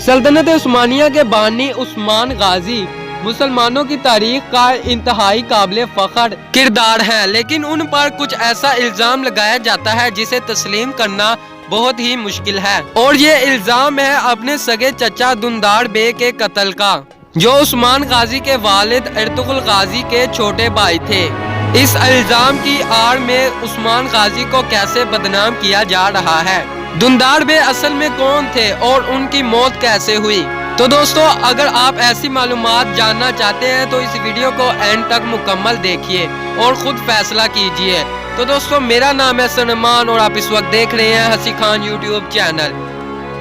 सल्तनत उस्मानिया के बानी उस्मान गाजी मुसलमानों की तारीख का इंतहाई काबिल फख्र किरदार है, लेकिन उन पर कुछ ऐसा इल्जाम लगाया जाता है जिसे तस्लीम करना बहुत ही मुश्किल है। और ये इल्जाम है अपने सगे चचा दुंदार बे के कत्ल का, जो उस्मान गाजी के वालिद अर्तुगरुल गाजी के छोटे भाई थे। इस इल्जाम की आड़ में उस्मान गाजी को कैसे बदनाम किया जा रहा है, दुंदार बे असल में कौन थे और उनकी मौत कैसे हुई। तो दोस्तों, अगर आप ऐसी मालूमात जानना चाहते हैं तो इस वीडियो को एंड तक मुकम्मल देखिए और खुद फैसला कीजिए। तो दोस्तों, मेरा नाम है सलमान और आप इस वक्त देख रहे हैं हसी खान यूट्यूब चैनल।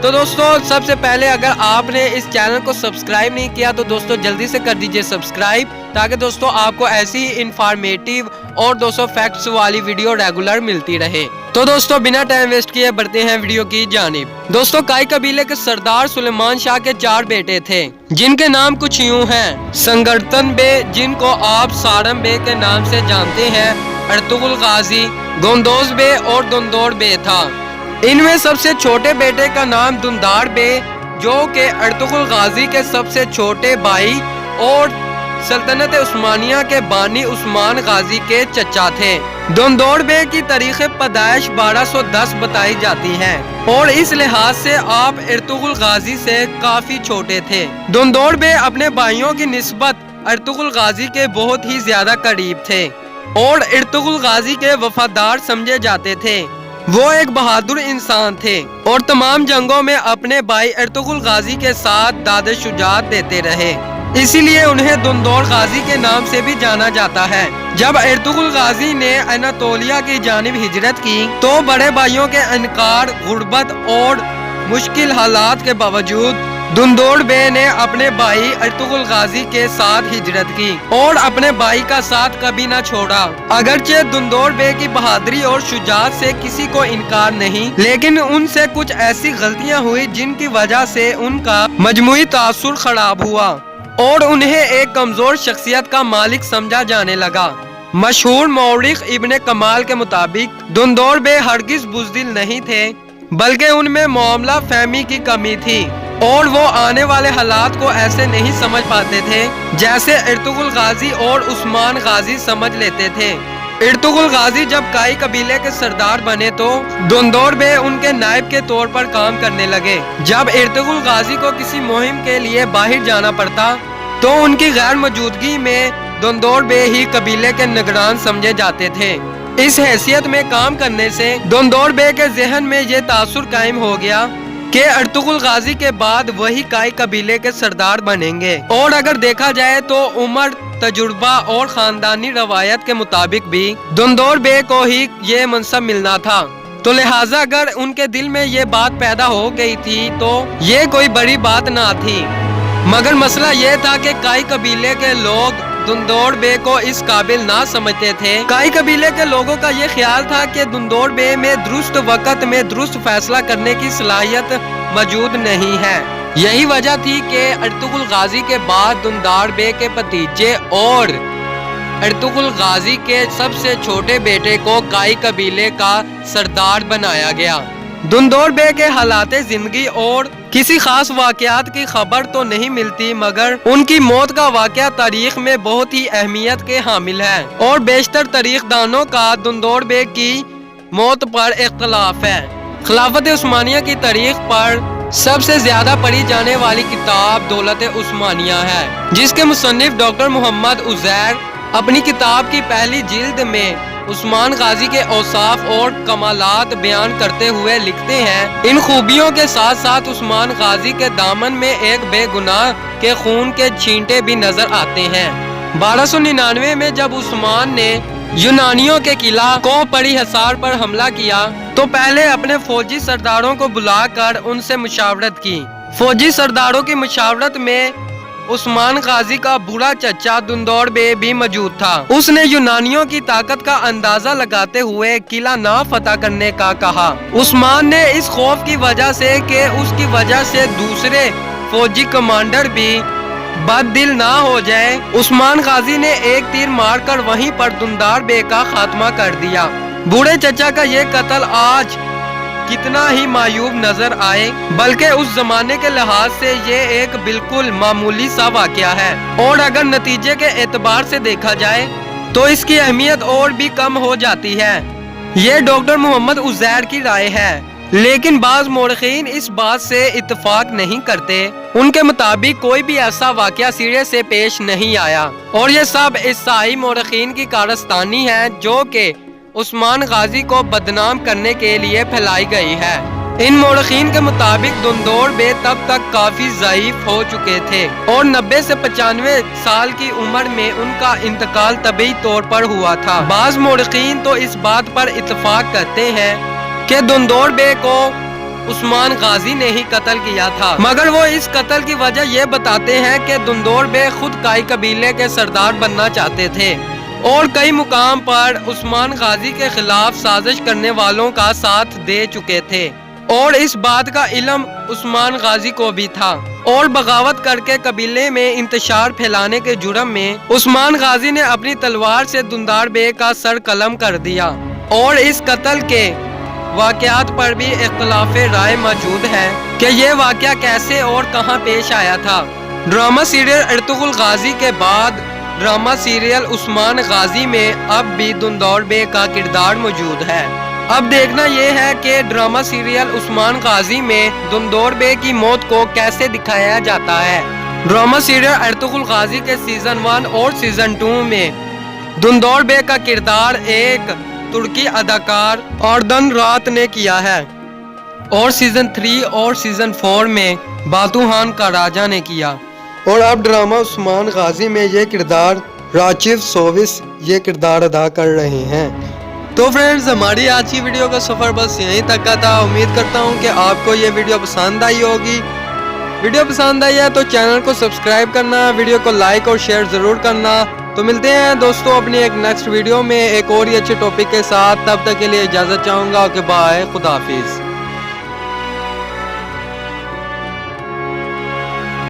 तो दोस्तों, सबसे पहले अगर आपने इस चैनल को सब्सक्राइब नहीं किया तो दोस्तों जल्दी से कर दीजिए सब्सक्राइब, ताकि दोस्तों आपको ऐसी इंफॉर्मेटिव और दोस्तों फैक्ट्स वाली वीडियो रेगुलर मिलती रहे। तो दोस्तों, बिना टाइम वेस्ट किए बढ़ते हैं वीडियो की जानिब। दोस्तों, काई कबीले के सरदार सुलेमान शाह के 4 बेटे थे, जिनके नाम कुछ यूं हैं। संगरतन बे, जिनको आप सारम बे के नाम से जानते हैं, अर्तुगरुल गाजी, गोंदोज बे और दुंदोर बे था। इनमें सबसे छोटे बेटे का नाम दुंदार बे, जो के अर्तुगरुल गाजी के सबसे छोटे भाई और सल्तनत उस्मानिया के बानी उस्मान गाजी के चचा थे। दुंदोर बे की तारीख पैदाइश 1210 बताई जाती है और इस लिहाज से आप अर्तुगरुल गाजी से काफी छोटे थे। दुंदोर बे अपने भाइयों की निस्बत अर्तुगरुल गाजी के बहुत ही ज्यादा करीब थे और अर्तुगरुल गाजी के वफादार समझे जाते थे। वो एक बहादुर इंसान थे और तमाम जंगों में अपने भाई अर्तुगरुल गाजी के साथ दाद शुजात देते रहे, इसीलिए उन्हें दुंदोर गाजी के नाम से भी जाना जाता है। जब अर्तुगरुल गाजी ने अनातोलिया की जानिब हिजरत की तो बड़े भाइयों के इनकार, गुर्बत और मुश्किल हालात के बावजूद दुंदोर बे ने अपने भाई अर्तुगरुल गाजी के साथ हिजरत की और अपने भाई का साथ कभी न छोड़ा। अगरचे दुंदोर बे की बहादुरी और शुजात से किसी को इनकार नहीं, लेकिन उनसे कुछ ऐसी गलतियां हुई जिनकी वजह से उनका मजमुई तासुर खराब हुआ और उन्हें एक कमजोर शख्सियत का मालिक समझा जाने लगा। मशहूर मौरिख इब्ने कमाल के मुताबिक दुंदोर बे हरगिज बुज़दिल नहीं थे, बल्कि उनमें मामला फहमी की कमी थी और वो आने वाले हालात को ऐसे नहीं समझ पाते थे जैसे अर्तुगरुल गाजी और उस्मान गाजी समझ लेते थे। अर्तुगरुल गाजी जब काई कबीले के सरदार बने तो दुंदोर बे उनके नायब के तौर पर काम करने लगे। जब अर्तुगरुल गाजी को किसी मुहिम के लिए बाहर जाना पड़ता तो उनकी गैर मौजूदगी में दुंदोर बे ही कबीले के निगरान समझे जाते थे। इस हैसियत में काम करने से दुंदोर बे के जहन में ये तासुर कायम हो गया कि अर्तुगरुल गाजी के बाद वही काई कबीले के सरदार बनेंगे। और अगर देखा जाए तो उम्र, तजुर्बा और खानदानी रवायत के मुताबिक भी दुंदोर बे को ही ये मनसब मिलना था, तो लिहाजा अगर उनके दिल में ये बात पैदा हो गई थी तो ये कोई बड़ी बात ना थी। मगर मसला ये था कि काई कबीले के लोग दुंदोर बे को इस काबिल ना समझते थे। काई कबीले के लोगों का ये ख्याल था कि दुंदोर बे में दुरुस्त वक्त में दुरुस्त फैसला करने की सलाहियत मौजूद नहीं है। यही वजह थी कि अर्तुगरुल गाजी के बाद दुंदार बे के भतीजे और अर्तुगरुल गाजी के सबसे छोटे बेटे को काई कबीले का सरदार बनाया गया। दुंदोर बे के हालात जिंदगी और किसी खास वाकयात की खबर तो नहीं मिलती, मगर उनकी मौत का वाकया तारीख में बहुत ही अहमियत के हामिल है और बेशतर तारीखदानों का दुंदोर बे की मौत पर इख्तलाफ है। खिलाफत उस्मानिया की तारीख पर सबसे ज्यादा पढ़ी जाने वाली किताब दौलत उस्मानिया है, जिसके मुसन्निफ डॉक्टर मोहम्मद उजैर अपनी किताब की पहली जिल्द में उस्मान गाजी के औसाफ और कमालात बयान करते हुए लिखते हैं, इन खूबियों के साथ साथ उस्मान गाजी के दामन में एक बेगुनाह के खून के छींटे भी नजर आते हैं। 1299 में जब उस्मान ने यूनानियों के किला कोपड़ी हिसार पर हमला किया तो पहले अपने फौजी सरदारों को बुलाकर उनसे मुशावरत की। फौजी सरदारों की मुशावरत में उस्मान गाजी का बुरा चचा दुंदोर बे भी मौजूद था। उसने यूनानियों की ताकत का अंदाजा लगाते हुए किला ना फतह करने का कहा। उस्मान ने इस खौफ की वजह से कि उसकी वजह से दूसरे फौजी कमांडर भी बददिल ना हो जाए, उस्मान गाजी ने एक तीर मारकर वहीं पर दुंदार बे का खात्मा कर दिया। बूढ़े चचा का ये कत्ल आज کتنا ہی معیوب نظر آئے، بلکہ اس زمانے کے لحاظ سے یہ ایک بالکل معمولی سا واقعہ ہے، اور اگر نتیجے کے اعتبار سے دیکھا جائے تو اس کی اہمیت اور بھی کم ہو جاتی ہے۔ یہ ڈاکٹر محمد عزیر کی رائے ہے، لیکن بعض مورخین اس بات سے اتفاق نہیں کرتے۔ ان کے مطابق کوئی بھی ایسا واقعہ سیرے سے پیش نہیں آیا، اور یہ سب عیسائی مورخین کی کارستانی ہے جو کہ عثمان غازی کو بدنام کرنے کے لیے پھیلائی گئی ہے۔ ان مورخین کے مطابق دندور بے تب تک کافی ضعیف ہو چکے تھے، اور 90 سے 95 سال کی عمر میں ان کا انتقال طبیعی طور پر ہوا تھا۔ بعض مورخین تو اس بات پر اتفاق کرتے ہیں کہ دندور بے کو عثمان غازی نے ہی قتل کیا تھا، مگر وہ اس قتل کی وجہ یہ بتاتے ہیں کہ دندور بے خود کائی قبیلے کے سردار بننا چاہتے تھے، اور کئی مقام پر عثمان غازی کے خلاف سازش کرنے والوں کا ساتھ دے چکے تھے، اور اس بات کا علم عثمان غازی کو بھی تھا، اور بغاوت کر کے قبیلے میں انتشار پھیلانے کے جرم میں عثمان غازی نے اپنی تلوار سے دندار بے کا سر قلم کر دیا۔ اور اس قتل کے واقعات پر بھی اختلاف رائے موجود ہے کہ یہ واقعہ کیسے اور کہاں پیش آیا تھا۔ ڈرامہ سیریل ارطغرل غازی کے بعد ڈرامہ سیریل عثمان غازی میں اب بھی دندور بے کا کردار موجود ہے۔ اب دیکھنا یہ ہے کہ ڈرامہ سیریل عثمان غازی میں دندور بے کی موت کو کیسے دکھایا جاتا ہے۔ ڈرامہ سیریل ارطغرل غازی کے سیزن 1 اور سیزن 2 میں دندور بے کا کردار ایک ترکی اداکار آردن رات نے کیا ہے، اور سیزن 3 اور سیزن 4 میں باتوہان کاراجا نے کیا، اور اب ڈرامہ عثمان غازی میں یہ کردار راچیو سووس یہ کردار ادا کر رہے ہیں۔ تو فرینڈز، ہماری آج کی ویڈیو کا سفر بس یہیں تک کا تھا۔ امید کرتا ہوں کہ آپ کو یہ ویڈیو پسند آئی ہوگی۔ ویڈیو پسند آئی ہے تو چینل کو سبسکرائب کرنا، ویڈیو کو لائک اور شیئر ضرور کرنا۔ تو ملتے ہیں دوستوں اپنی ایک نیکسٹ ویڈیو میں ایک اور ہی اچھے ٹاپک کے ساتھ۔ تب تک کے لیے اجازت چاہوں گا۔ اوکے بائے، خدا حافظ۔